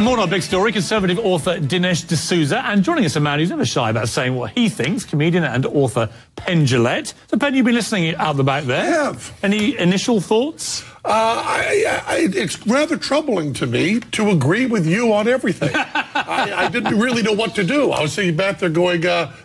More on our big story, conservative author Dinesh D'Souza, and joining us a man who's never shy about saying what he thinks, comedian and author Penn Jillette. So, Penn, you've been listening out the back there. I have. Any initial thoughts? It's rather troubling to me to agree with you on everything. I didn't really know what to do. I was sitting back there going,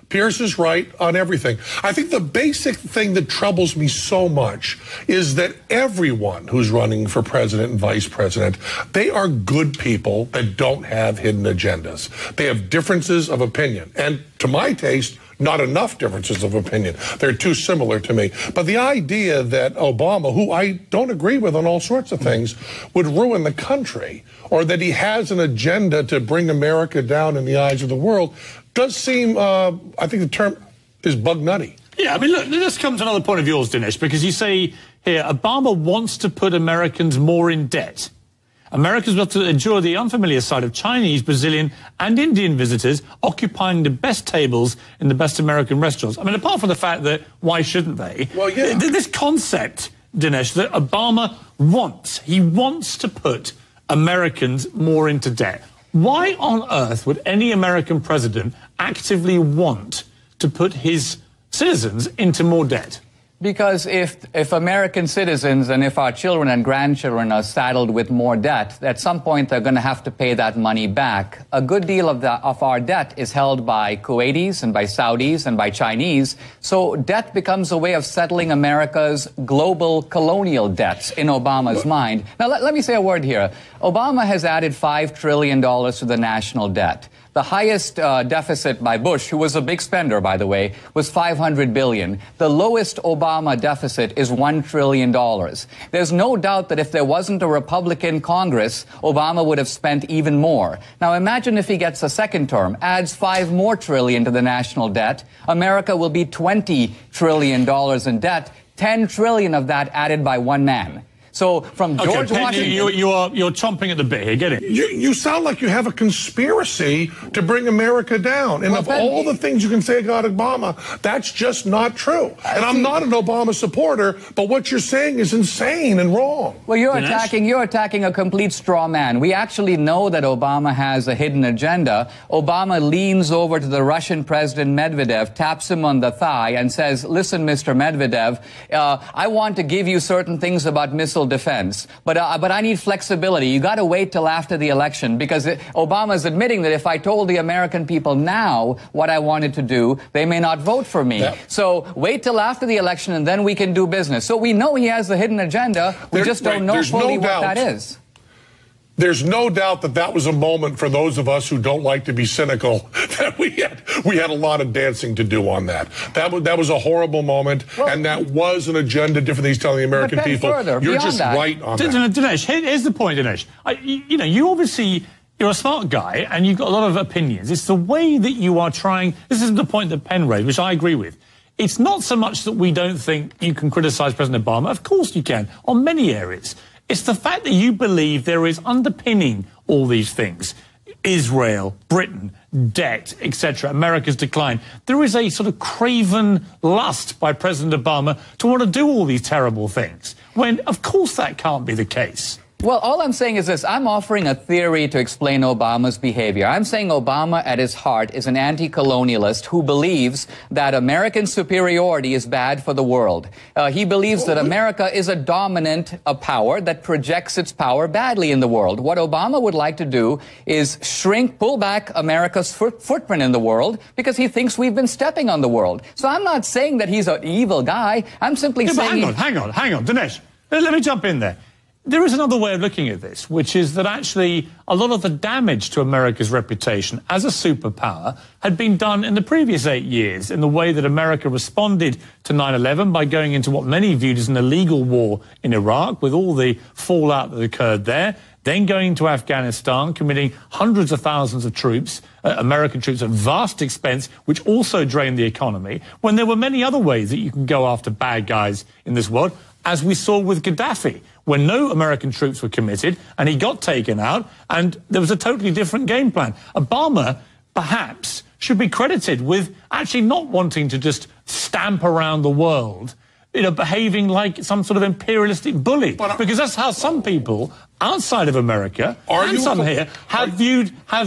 Piers is right on everything. I think the basic thing that troubles me so much is that everyone who's running for president and vice president, they are good people that don't have hidden agendas. They have differences of opinion. And to my taste, not enough differences of opinion. They're too similar to me. But the idea that Obama, who I don't agree with on all sorts of things, would ruin the country, or that he has an agenda to bring America down in the eyes of the world, does seem, I think the term is bug nutty. Yeah, I mean, look, let's come to another point of yours, Dinesh, because you say here, Obama wants to put Americans more in debt. Americans will have to endure the unfamiliar sight of Chinese, Brazilian and Indian visitors occupying the best tables in the best American restaurants. I mean, apart from the fact that why shouldn't they? Well, yeah. This concept, Dinesh, that Obama wants, he wants to put Americans more into debt. Why on earth would any American president actively want to put his citizens into more debt? Because if American citizens and if our children and grandchildren are saddled with more debt, at some point they're going to have to pay that money back. A good deal of our debt is held by Kuwaitis and by Saudis and by Chinese. So debt becomes a way of settling America's global colonial debts in Obama's mind. Now, let me say a word here. Obama has added $5 trillion to the national debt. The highest deficit by Bush, who was a big spender, by the way, was $500 billion. The lowest Obama deficit is $1 trillion. There's no doubt that if there wasn't a Republican Congress, Obama would have spent even more. Now, imagine if he gets a second term, adds $5 more trillion to the national debt. America will be $20 trillion in debt, $10 trillion of that added by one man. So from George Washington... You're chomping at the bit here, get it? You sound like you have a conspiracy to bring America down. And of all the things you can say about Obama, that's just not true. And I'm not an Obama supporter, but what you're saying is insane and wrong. Well, you're attacking a complete straw man. We actually know that Obama has a hidden agenda. Obama leans over to the Russian President Medvedev, taps him on the thigh, and says, listen, Mr. Medvedev, I want to give you certain things about missile defense, but I need flexibility. You got to wait till after the election, because Obama's admitting that if I told the American people now what I wanted to do, they may not vote for me. Yep. So wait till after the election and then we can do business. So we know he has a hidden agenda. We just don't know fully what that is. There's no doubt that that was a moment for those of us who don't like to be cynical, that we had a lot of dancing to do on that. That was a horrible moment, and that was an agenda different than he's telling the American people. You're just right on that. Dinesh, here's the point, Dinesh. You obviously, you're a smart guy, and you've got a lot of opinions. It's the way that you are trying. This is the point that Penn raised, which I agree with. It's not so much that we don't think you can criticize President Obama. Of course you can, on many areas. It's the fact that you believe there is underpinning all these things. Israel, Britain, debt, etc., America's decline. There is a sort of craven lust by President Obama to want to do all these terrible things, when, of course, that can't be the case. Well, all I'm saying is this. I'm offering a theory to explain Obama's behavior. I'm saying Obama, at his heart, is an anti-colonialist who believes that American superiority is bad for the world. He believes that America is a dominant power that projects its power badly in the world. What Obama would like to do is pull back America's footprint in the world, because he thinks we've been stepping on the world. So I'm not saying that he's an evil guy. I'm simply saying... Hang on, Dinesh. Let me jump in there. There is another way of looking at this, which is that actually a lot of the damage to America's reputation as a superpower had been done in the previous 8 years in the way that America responded to 9/11 by going into what many viewed as an illegal war in Iraq, with all the fallout that occurred there, then going to Afghanistan, committing hundreds of thousands of troops, American troops, at vast expense, which also drained the economy, when there were many other ways that you can go after bad guys in this world, as we saw with Gaddafi, when no American troops were committed and he got taken out, and there was a totally different game plan. Obama, perhaps, should be credited with actually not wanting to just stamp around the world behaving like some sort of imperialistic bully. Because that's how some people outside of America and some here have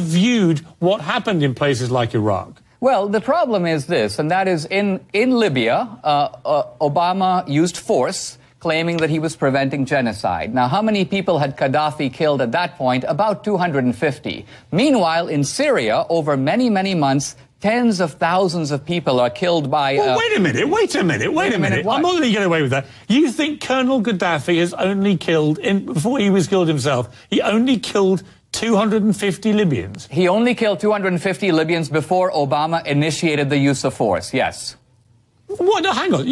viewed what happened in places like Iraq. Well, the problem is this, and that is in Libya, Obama used force, claiming that he was preventing genocide. Now, how many people had Gaddafi killed at that point? About 250. Meanwhile, in Syria, over many, many months, tens of thousands of people are killed by... Well, wait a minute. I'm not going to get away with that. You think Colonel Gaddafi has only killed, before he was killed himself, he only killed 250 Libyans? He only killed 250 Libyans before Obama initiated the use of force, yes. What? No, hang on.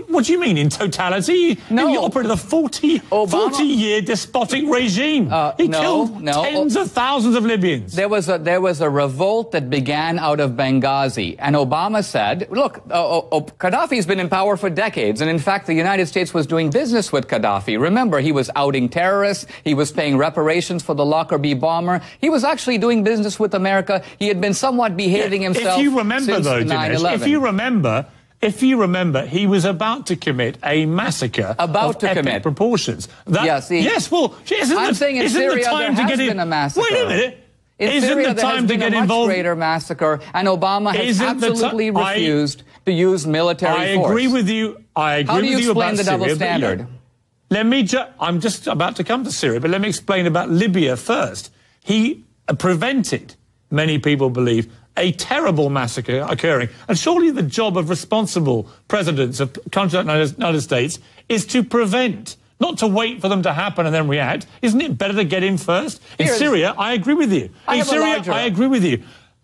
What do you mean in totality? No. You operated a 40-year despotic regime. He killed tens of thousands of Libyans. There was a revolt that began out of Benghazi, and Obama said, "Look, Gaddafi's been in power for decades, and in fact, the United States was doing business with Gaddafi. Remember, he was outing terrorists. He was paying reparations for the Lockerbie bomber. He was actually doing business with America. He had been somewhat behaving himself." If you remember, since though, 9/11. Dinesh, if you remember, he was about to commit a massacre of epic proportions. Yes, well, I'm saying in Syria there has been a massacre. Wait a minute. In Syria there has been a much greater massacre, and Obama has absolutely refused to use military force. I agree with you. How do you explain the double standard? I'm just about to come to Syria, but let me explain about Libya first. He prevented, many people believe, a terrible massacre occurring. And surely the job of responsible presidents of countries like the United States is to prevent, not to wait for them to happen and then react. Isn't it better to get in first? In Syria, I agree with you. In Syria, I agree with you.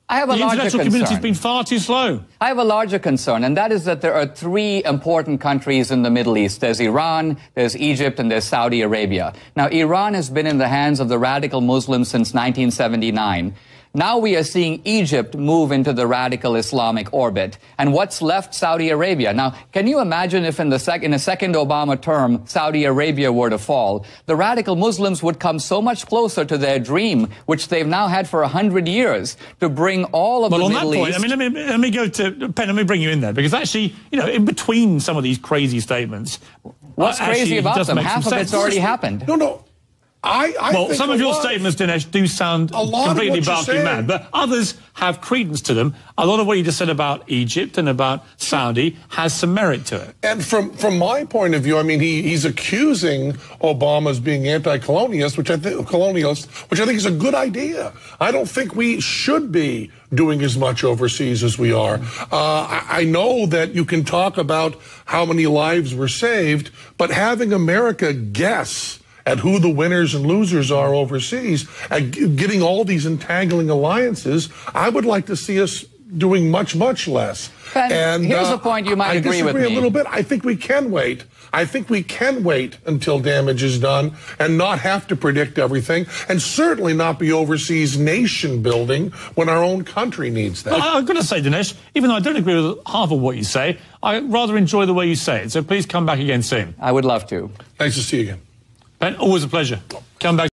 I have a larger concern. The international community has been far too slow. I have a larger concern, and that is that there are three important countries in the Middle East. There's Iran, there's Egypt, and there's Saudi Arabia. Now, Iran has been in the hands of the radical Muslims since 1979. Now we are seeing Egypt move into the radical Islamic orbit. And what's left? Saudi Arabia. Now, can you imagine if in a second Obama term, Saudi Arabia were to fall? The radical Muslims would come so much closer to their dream, which they've now had for 100 years, to bring all of the Middle East... Well, on that point, I mean, let me go to... Penn, let me bring you in there, because actually, in between some of these crazy statements... What's crazy about them? Half of it's already happened. No. Well, some of your statements, Dinesh, do sound completely barking mad, but others have credence to them. A lot of what you just said about Egypt and about Saudi has some merit to it. And from my point of view, I mean, he's accusing Obama as being anti-colonialist, which I think is a good idea. I don't think we should be doing as much overseas as we are. I know that you can talk about how many lives were saved, but having America guess at who the winners and losers are overseas, at getting all these entangling alliances, I would like to see us doing much, much less. And here's a point you might agree with me. I disagree a little bit. I think we can wait. I think we can wait until damage is done and not have to predict everything, and certainly not be overseas nation building when our own country needs that. Well, I'm going to say, Dinesh, even though I don't agree with half of what you say, I rather enjoy the way you say it. So please come back again soon. I would love to. Nice to see you again. Ben, always a pleasure. Come back.